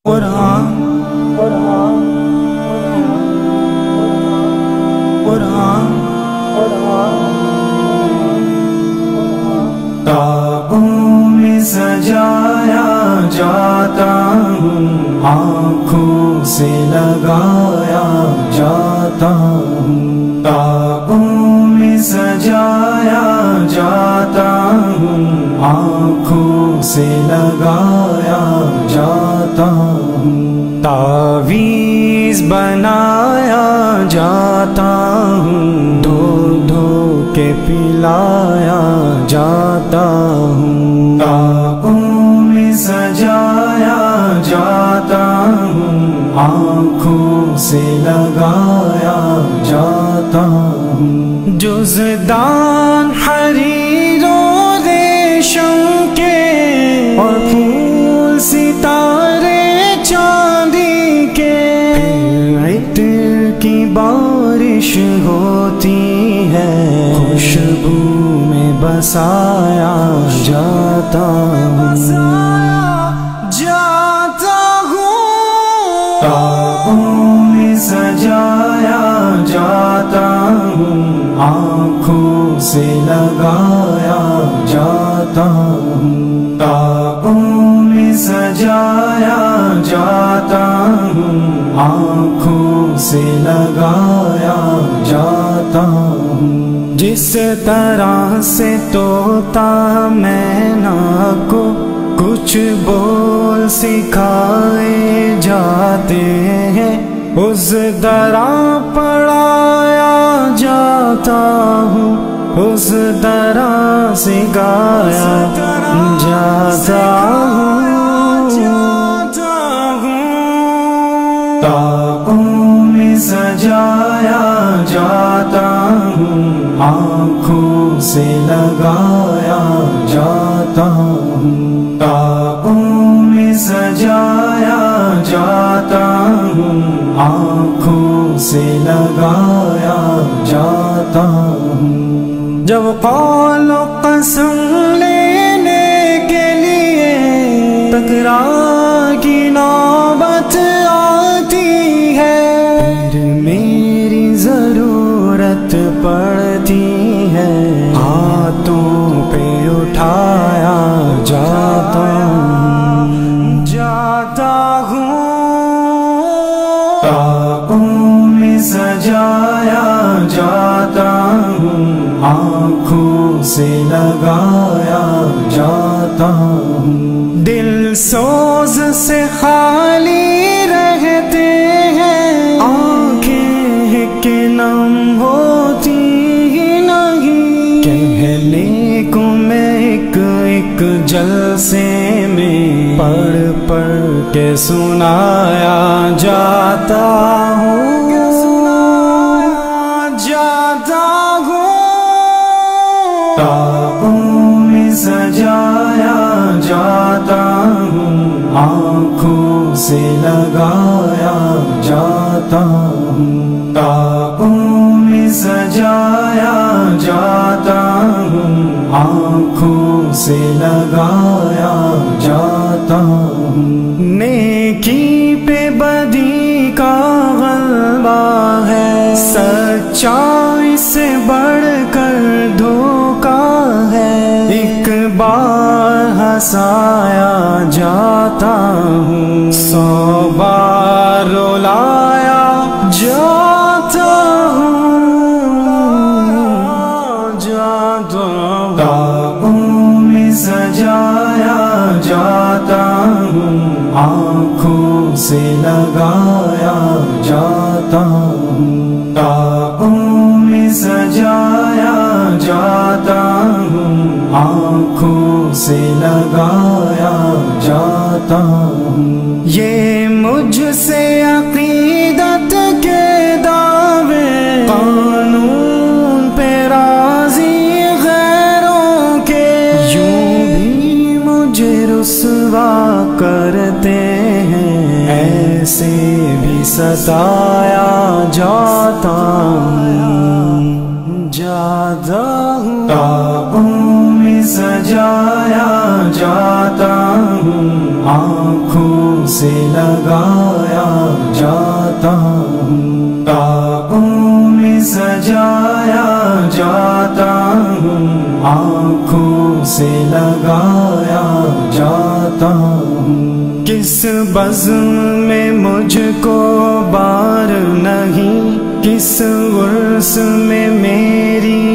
قرآن قرآن قرآن تابوں میں سجایا جاتا ہوں، آنکھوں سے لگایا جاتا ہوں، تابوں میں سجایا جاتا ہوں، آنکھوں سے لگایا جاتا ہوں، تعویذ بنایا جاتا ہوں، دھو دھو کے پلایا جاتا ہوں، تابوں میں سجایا جاتا ہوں، آنکھوں سے لگایا جاتا ہوں، جزدان حریر و ریشم کے اور پھول ستارے چاندی کے، عطر کی بارش ہوتی ہے، خوشبو میں بسایا جاتا ہوں، تابوں میں سجایا جاتا ہوں، آنکھوں سے لگایا جاتا ہوں، تابوں میں سجایا جاتا ہوں، آنکھوں سے لگایا جاتا ہوں، جس طرح سے طوطا مینا کو کچھ بول سکھائے جاتے ہیں، اس طرح پڑھایا جاتا ہوں، اس طرح سکھایا جاتا ہوں، تابوں میں سجایا جاتا ہوں، آنکھوں سے لگایا جاتا ہوں، تابوں میں سجایا جاتا ہوں، آنکھوں سے لگایا جاتا ہوں، جب قول و قسم لینے کے لیے تکرار کی نوبت آتی ہے، پھر میری ضرورت پڑتی ہے، ہاتھوں پہ اٹھایا جاتا ہوں، تابوں میں سجایا جاتا ہوں، آنکھوں سے لگایا جاتا ہوں، دل سوز سے خالی رہتے ہیں، آنکھیں کہ نم ہوتی ہی نہیں، کہنے کو میں ایک ایک جلسے میں پڑھ پڑھ کے سنایا جاتا ہوں، تابوں میں سجایا جاتا ہوں، آنکھوں سے لگایا جاتا ہوں، تابوں میں سجایا جاتا ہوں، آنکھوں سے لگایا جاتا ہوں، نیکی پہ بدی کا غلبہ ہے، سچائی سے بڑھ کر دھوکا ہے، ایک بار ہنسایا جاتا ہوں، 100 بار رلایا جاتا ہوں، تابوں میں سجایا جاتا ہوں، آنکھوں سے لگایا جاتا ہوں، تابوں میں سجایا جاتا ہوں، آنکھوں سے لگایا جاتا ہوں، یہ مجھ سے عقیدت کے دعوے، قانون پہ راضی غیروں کے، یوں بھی مجھے رسوا کرتے ہیں، ایسے بھی ستایا جاتا ہوں، تابوں میں سجایا جاتا ہوں، آنکھوں سے لگایا جاتا ہوں، تاؤں میں سجایا جاتا ہوں، آنکھوں سے لگایا جاتا ہوں۔ کس بزم میں مجھ کو بار نہیں، کس عرس میں میری